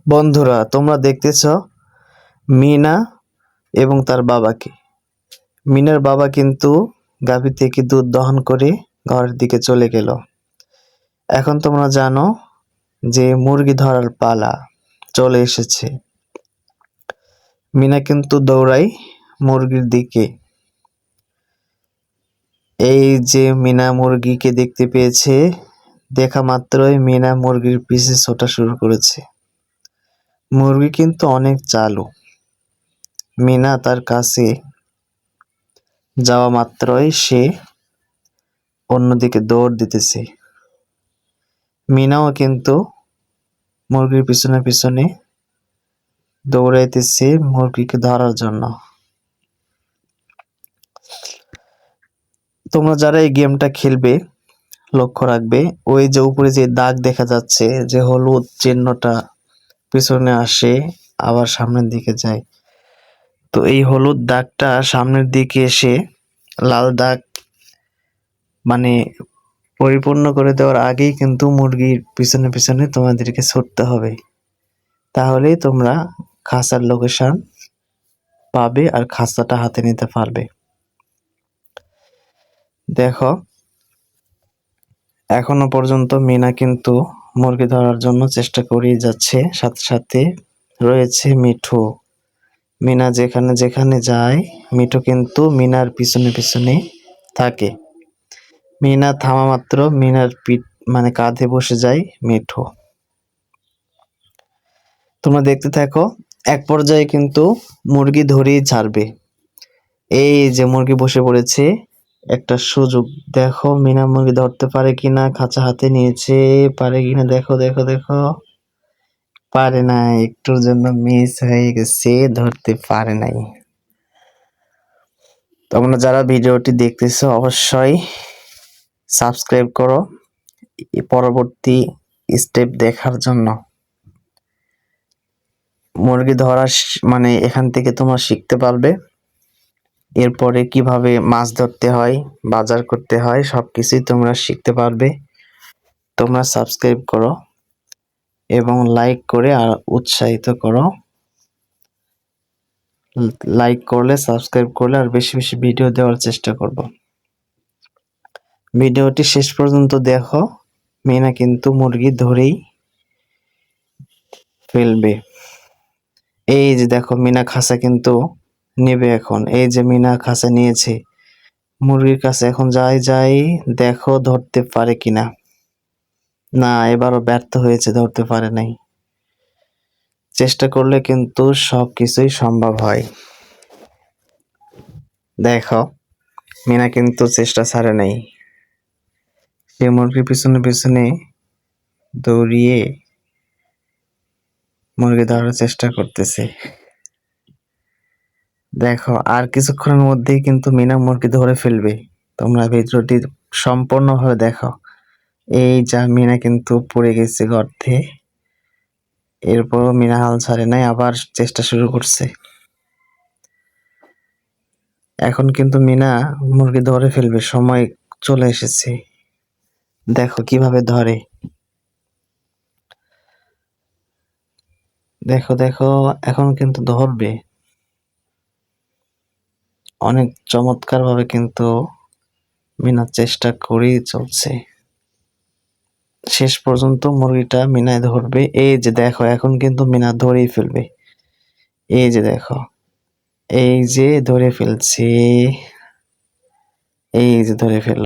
বন্ধুরা, তোমরা দেখতেছ মিনা এবং তার বাবাকে। মিনার বাবা কিন্তু গাভী থেকে দুধ দহন করে ঘরের দিকে চলে গেল। এখন তোমরা জানো যে মুরগি ধরার পালা চলে এসেছে। মিনা কিন্তু দৌড়ায় মুরগির দিকে। এই যে মিনা মুরগিকে দেখতে পেয়েছে, দেখা মাত্রই মিনা মুরগির পিছে ছোটা শুরু করেছে। মুরগি কিন্তু অনেক চালু। মিনা তার কাছে যাওয়া মাত্রই সে অন্যদিকে দৌড় দিতেছে। মিনাও কিন্তু মুরগির পিছনে পিছনে দৌড়াইতেছে মুরগিকে ধরার জন্য। তোমরা যারা এই গেমটা খেলবে লক্ষ্য রাখবে, ওই যে উপরে যে দাগ দেখা যাচ্ছে, যে হলুদ চিহ্নটা পিছনে আসে আবার সামনের দিকে যায়। তো এই হলুদ দাগটা সামনের দিকে এসে লাল দাগ মানে পরিপূর্ণ করে দেওয়ার আগেই কিন্তু মুরগির পিছনে পিছনে তোমাদেরকে ছুটতে হবে। তাহলেই তোমরা খাঁচার লোকেশন পাবে আর খাঁচাটা হাতে নিতে পারবে। দেখো, এখনো পর্যন্ত মিনা কিন্তু মুরগি ধরার জন্য চেষ্টা করেই যাচ্ছে। সাথে সাথে রয়েছে মিঠু। মিনা যেখানে যেখানে যায়, মিঠু কিন্তু মিনার পিছনে পিছনে থাকে। মিনা থামা মাত্র মিনার পিঠ মানে কাঁধে বসে যায় মিঠু। তোমরা দেখতে থাকো, এক পর্যায়ে কিন্তু মুরগি ধরেই ছাড়বে। এই যে মুরগি বসে পড়েছে, একটা সুযোগ। দেখো মিনা মুরগি ধরতে পারে কিনা, খাঁচা হাতে নিয়েছে, পারে কিনা দেখো দেখো দেখো। পারে না, একটুর জন্য মিস হয়ে গেছে, ধরতে পারে নাই। তোমরা যারা ভিডিওটি দেখতেছো অবশ্যই সাবস্ক্রাইব করো পরবর্তী স্টেপ দেখার জন্য। মুরগি ধরা মানে এখান থেকে তোমরা শিখতে পারবে। এরপরে কিভাবে মাছ ধরতে হয়, বাজার করতে হয়, সবকিছুই তোমরা শিখতে পারবে। তোমরা সাবস্ক্রাইব করো এবং লাইক করে আর উৎসাহিত করো। লাইক করলে, সাবস্ক্রাইব করলে আর বেশি বেশি ভিডিও দেওয়ার চেষ্টা করব। ভিডিওটি শেষ পর্যন্ত দেখো। মিনা কিন্তু মুরগি ধরেই ফেলবে। এই যে দেখো মিনা খাঁচা কিন্তু নেবে এখন। এই যে মিনা খাঁচা নিয়েছে, মুরগির কাছে এখন যাই দেখো ধরতে পারে কিনা। না, এবারও ব্যর্থ হয়েছে, ধরতে পারে নাই। চেষ্টা করলে কিন্তু সবকিছুই সম্ভব হয়। দেখো মিনা কিন্তু চেষ্টা ছাড়ে নাই। সে মুরগির পিছনে পিছনে দৌড়িয়ে মুরগি ধরার চেষ্টা করতেছে। দেখো আর কিছুক্ষণের মধ্যেই কিন্তু মিনা মুরগি ধরে ফেলবে। তোমরা ভিডিওটি সম্পূর্ণভাবে দেখো। এই যা মিনা কিন্তু পড়ে গেছে গর্তে, এরপরও মিনা হাল ছাড়ে নাই, আবার চেষ্টা শুরু করছে। এখন কিন্তু মিনা মুরগি ধরে ফেলবে, সময় চলে এসেছে। দেখো কিভাবে ধরে। দেখো দেখো, এখন কিন্তু ধরবে। অনেক চমৎকার ভাবে কিন্তু মিনা চেষ্টা করেই চলছে। শেষ পর্যন্ত মুরগিটা মিনায় ধরবে। এই যে দেখো, এখন কিন্তু মিনা ধরেই ফেলবে। এই যে দেখো, এই যে ধরে ফেলছে, এই যে ধরে ফেলল।